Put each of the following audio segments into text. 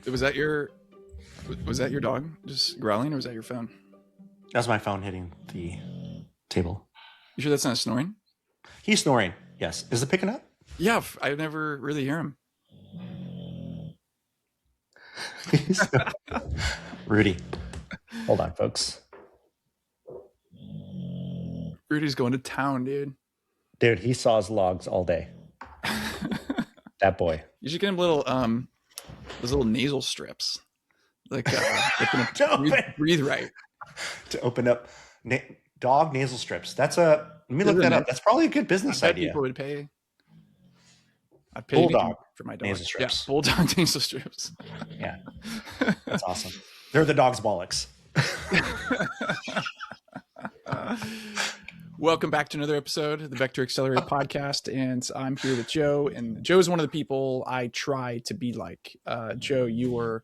Was that your dog just growling, or was that your phone? That's my phone hitting the table. You sure that's not snoring? He's snoring. Yes. Is it picking up? Yeah, I never really hear him. Rudy. Hold on, folks. Rudy's going to town, dude. Dude, he saws logs all day. That boy. You should get him those little nasal strips, like breathe right. To open up dog nasal strips. Let me look that up. That's probably a good business idea. People would pay. I'd pay Bulldog for my dog. nasal strips. Yeah, bulldog nasal strips. Yeah, that's awesome. They're the dog's bollocks. Welcome back to another episode of the Vector Accelerator podcast, and I'm here with Joe. And Joe's one of the people I try to be like. Joe, you are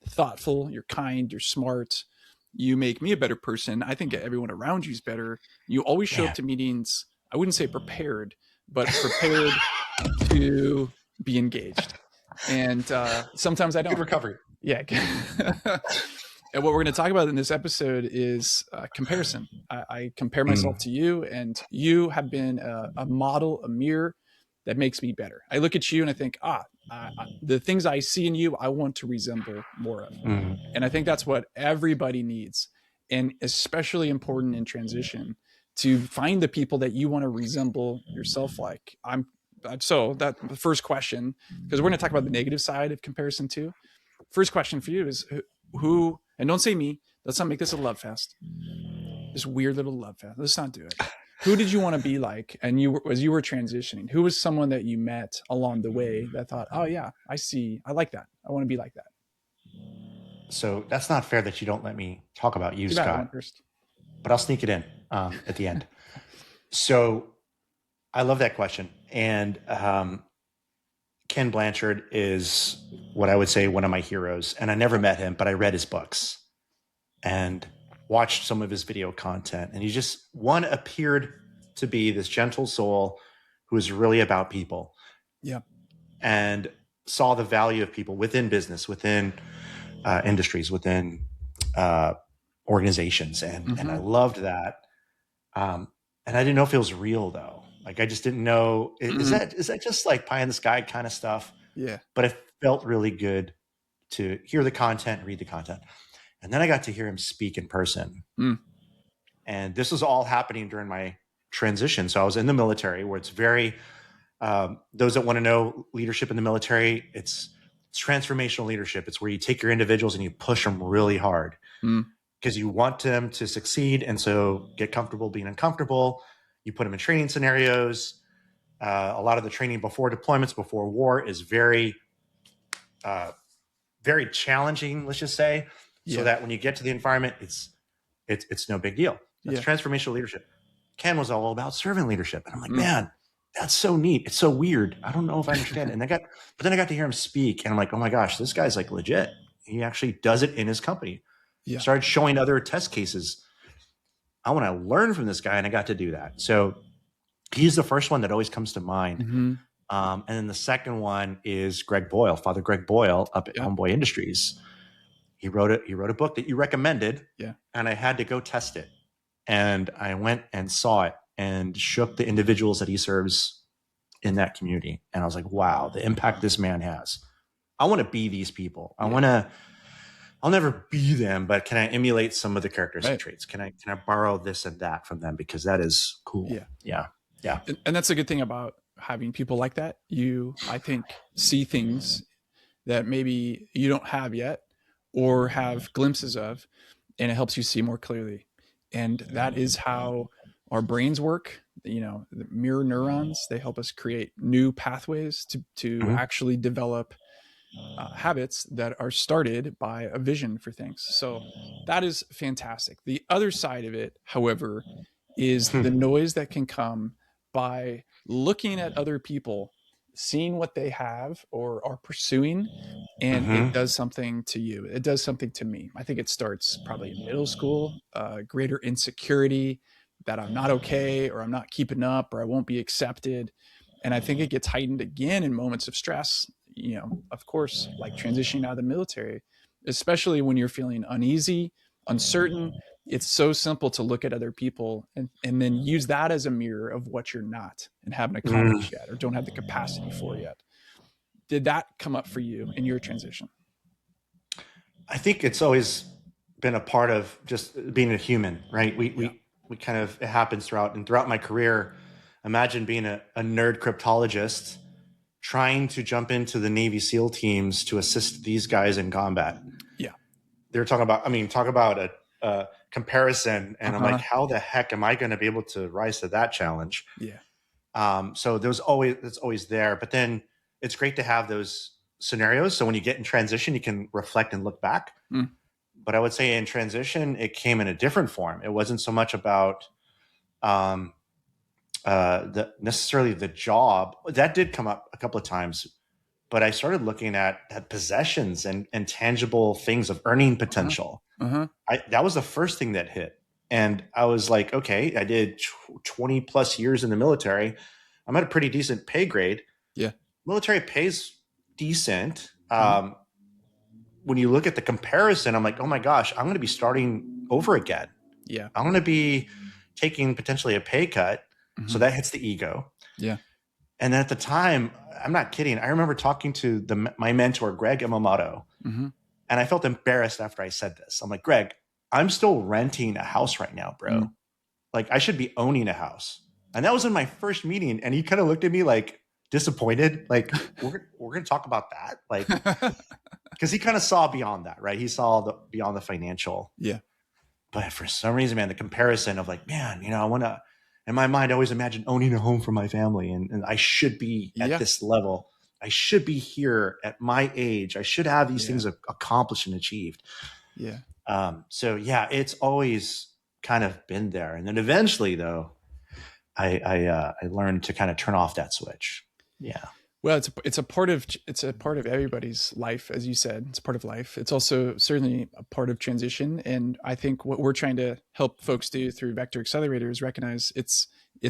thoughtful, you're kind, you're smart. You make me a better person. I think everyone around you is better. You always show up to meetings, I wouldn't say prepared, but prepared to be engaged. And sometimes I don't. Good recovery. Yeah. And what we're going to talk about in this episode is comparison. I compare myself to you, and you have been a model, a mirror that makes me better. I look at you and I think, the things I see in you, I want to resemble more of. And I think that's what everybody needs. And especially important in transition, to find the people that you want to resemble yourself like. So that the first question, because we're going to talk about the negative side of comparison too. First question for you is who, and don't say me, let's not make this a love fest. This weird little love fest. Let's not do it. Who did you want to be like? And as you were transitioning, who was someone that you met along the way that thought, oh yeah, I like that. I want to be like that. So that's not fair that you don't let me talk about you, Scott. But I'll sneak it in at the end. So I love that question. And Ken Blanchard is what I would say one of my heroes. And I never met him, but I read his books and watched some of his video content. And he just, appeared to be this gentle soul who is really about people. Yeah. And saw the value of people within business, within industries, within organizations. And I loved that. And I didn't know if it was real though. Like, I just didn't know, is that just like pie in the sky kind of stuff? Yeah. But it felt really good to hear the content, read the content. And then I got to hear him speak in person. And this was all happening during my transition. So I was in the military, where it's very, those that want to know leadership in the military, it's transformational leadership. It's where you take your individuals and you push them really hard because you want them to succeed. And so get comfortable being uncomfortable. You put them in training scenarios. A lot of the training before deployments, before war, is very, very challenging, let's just say, so that when you get to the environment, it's no big deal. That's transformational leadership. Ken was all about servant leadership. And I'm like, man, that's so neat. It's so weird. I don't know if I understand it. But then I got to hear him speak, and I'm like, oh my gosh, this guy's like legit. He actually does it in his company. Started showing other test cases. I want to learn from this guy, and I got to do that. So he's the first one that always comes to mind. And then the second one is Father Greg Boyle up at Homeboy Industries. He wrote a book that you recommended, and I had to go test it. And I went and saw it and shook the individuals that he serves in that community. And I was like, wow, the impact this man has. I want to be these people. I'll never be them, but can I emulate some of the characteristic traits? Can I borrow this and that from them? Because that is cool. Yeah. And that's a good thing about having people like that. You, I think, see things that maybe you don't have yet or have glimpses of, and it helps you see more clearly. And that is how our brains work. The mirror neurons, they help us create new pathways to actually develop habits that are started by a vision for things. So that is fantastic. The other side of it, however, is the noise that can come by looking at other people, seeing what they have or are pursuing, and it does something to you. It does something to me. I think it starts probably in middle school, greater insecurity that I'm not okay, or I'm not keeping up, or I won't be accepted. And I think it gets heightened again in moments of stress, of course, like transitioning out of the military, especially when you're feeling uneasy, uncertain. It's so simple to look at other people and then use that as a mirror of what you're not and haven't accomplished yet or don't have the capacity for yet. Did that come up for you in your transition? I think it's always been a part of just being a human, right? We kind of, it happens throughout my career. Imagine being a nerd cryptologist trying to jump into the Navy SEAL teams to assist these guys in combat. Yeah. They're talking about, talk about a comparison. And I'm like, how the heck am I going to be able to rise to that challenge? Yeah. So it's always there, but then it's great to have those scenarios. So when you get in transition, you can reflect and look back. But I would say in transition, it came in a different form. It wasn't so much about necessarily the job. That did come up a couple of times, but I started looking at possessions and tangible things of earning potential. That was the first thing that hit. And I was like, okay, I did 20 plus years in the military. I'm at a pretty decent pay grade. Yeah. Military pays decent. When you look at the comparison, I'm like, oh my gosh, I'm going to be starting over again. Yeah. I'm going to be taking potentially a pay cut. So that hits the ego. Yeah. And then at the time, I'm not kidding. I remember talking to my mentor, Greg Imamoto, and I felt embarrassed after I said this. I'm like, Greg, I'm still renting a house right now, bro. Like I should be owning a house. And that was in my first meeting. And he kind of looked at me like disappointed. Like we're going to talk about that. Like, because he kind of saw beyond that, right? He saw beyond the financial. Yeah. But for some reason, man, the comparison of like, man, I want to, in my mind, I always imagine owning a home for my family. And I should be at this level. I should be here at my age. I should have these things accomplished and achieved. Yeah. So yeah, it's always kind of been there. And then eventually though, I learned to kind of turn off that switch. Yeah. Well, it's a part of everybody's life, as you said. It's part of life. It's also certainly a part of transition. And I think what we're trying to help folks do through Vector Accelerator is recognize it's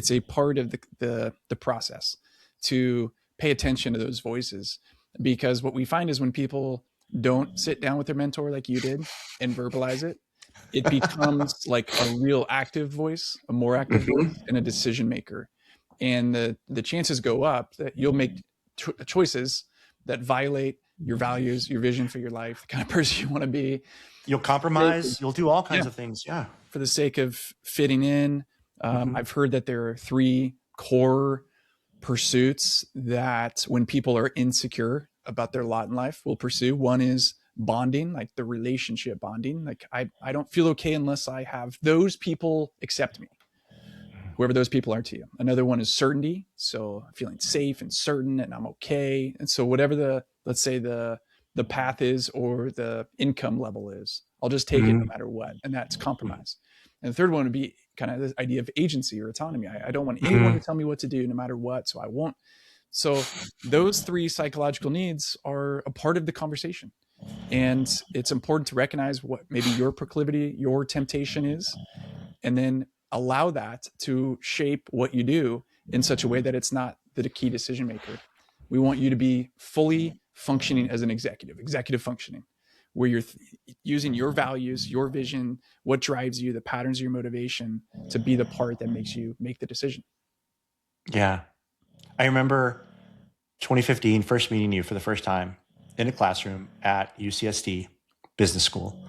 a part of the process to pay attention to those voices. Because what we find is when people don't sit down with their mentor like you did and verbalize it, it becomes like a real active voice, a more active voice, and a decision maker. And the chances go up that you'll make choices that violate your values, your vision for your life, the kind of person you want to be. You'll compromise. You'll do all kinds of things. Yeah. For the sake of fitting in. I've heard that there are 3 core pursuits that when people are insecure about their lot in life will pursue. One is bonding, like the relationship bonding. Like I don't feel okay unless I have those people accept me, whoever those people are to you. Another one is certainty. So feeling safe and certain and I'm okay. And so whatever let's say the path is or the income level is, I'll just take it no matter what. And that's compromise. And the third one would be kind of this idea of agency or autonomy. I don't want anyone to tell me what to do no matter what. So I won't. So those 3 psychological needs are a part of the conversation. And it's important to recognize what maybe your proclivity, your temptation is, and then allow that to shape what you do in such a way that it's not the key decision maker. We want you to be fully functioning as an executive functioning, where you're using your values, your vision, what drives you, the patterns of your motivation to be the part that makes you make the decision. Yeah. I remember 2015, first meeting you for the first time in a classroom at UCSD Business School.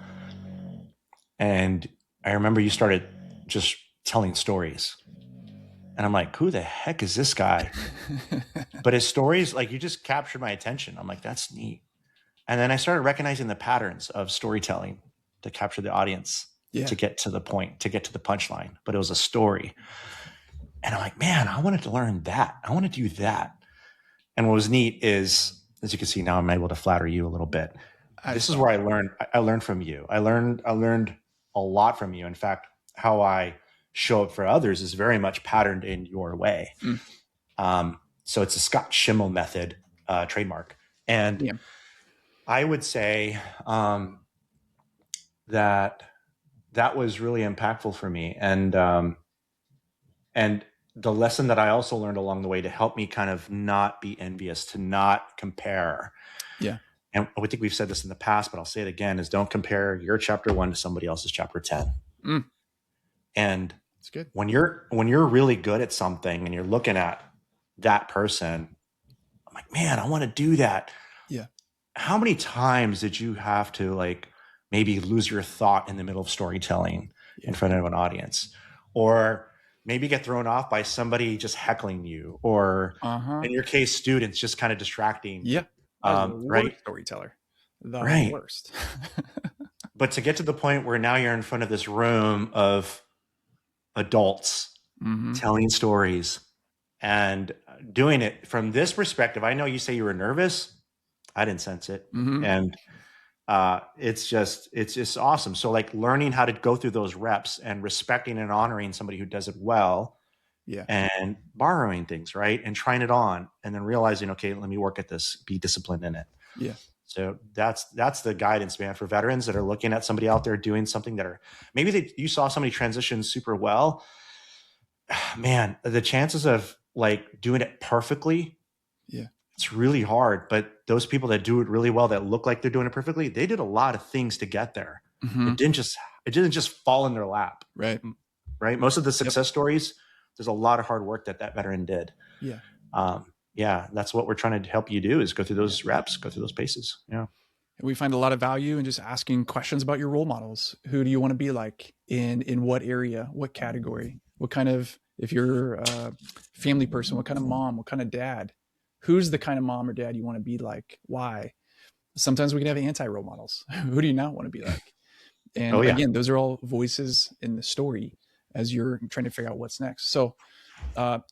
And I remember you started just telling stories. And I'm like, who the heck is this guy? But his stories, like you just captured my attention. I'm like, that's neat. And then I started recognizing the patterns of storytelling to capture the audience, to get to the point, to get to the punchline. But it was a story. And I'm like, man, I wanted to learn that. I want to do that. And what was neat is, as you can see now, I'm able to flatter you a little bit. This is where I learned from you. I learned a lot from you. In fact, how I show up for others is very much patterned in your way. So it's a Scott Schimmel method, trademark. And I would say that was really impactful for me. And the lesson that I also learned along the way to help me kind of not be envious, to not compare. Yeah. And I think we've said this in the past, but I'll say it again, is don't compare your chapter 1 to somebody else's chapter 10. And it's good. When you're really good at something and you're looking at that person, I'm like, man, I want to do that. Yeah. How many times did you have to like maybe lose your thought in the middle of storytelling in front of an audience, or maybe get thrown off by somebody just heckling you, or in your case, students just kind of distracting? Yeah. Right. Storyteller. The worst. But to get to the point where now you're in front of this room of adults telling stories and doing it from this perspective. I know you say you were nervous. I didn't sense it. And it's just awesome. So like learning how to go through those reps and respecting and honoring somebody who does it well. Yeah. And borrowing things, right? And trying it on and then realizing, okay, let me work at this, be disciplined in it. Yeah. So that's the guidance, man, for veterans that are looking at somebody out there doing something that are maybe you saw somebody transition super well. Man, the chances of like doing it perfectly, it's really hard. But those people that do it really well, that look like they're doing it perfectly, they did a lot of things to get there. It didn't just fall in their lap. Right. Most of the success stories, there's a lot of hard work that veteran did. Yeah. That's what we're trying to help you do, is go through those reps, go through those paces. Yeah. We find a lot of value in just asking questions about your role models. Who do you want to be like in what area, what category, what kind of, if you're a family person, what kind of mom, what kind of dad, who's the kind of mom or dad you want to be like? Why? Sometimes we can have anti-role models. Who do you not want to be like? And again, those are all voices in the story as you're trying to figure out what's next. So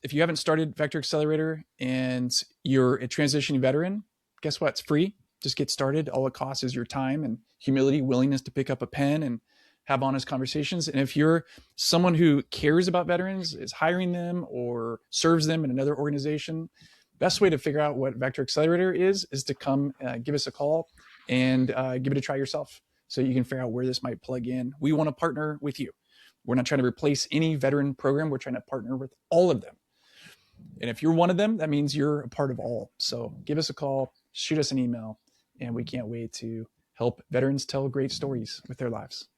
if you haven't started Vector Accelerator and you're a transitioning veteran, guess what? It's free. Just get started. All it costs is your time and humility, willingness to pick up a pen and have honest conversations. And if you're someone who cares about veterans, is hiring them or serves them in another organization, best way to figure out what Vector Accelerator is to come give us a call and give it a try yourself so you can figure out where this might plug in. We want to partner with you. We're not trying to replace any veteran program. We're trying to partner with all of them. And if you're one of them, that means you're a part of all. So give us a call, shoot us an email, and we can't wait to help veterans tell great stories with their lives.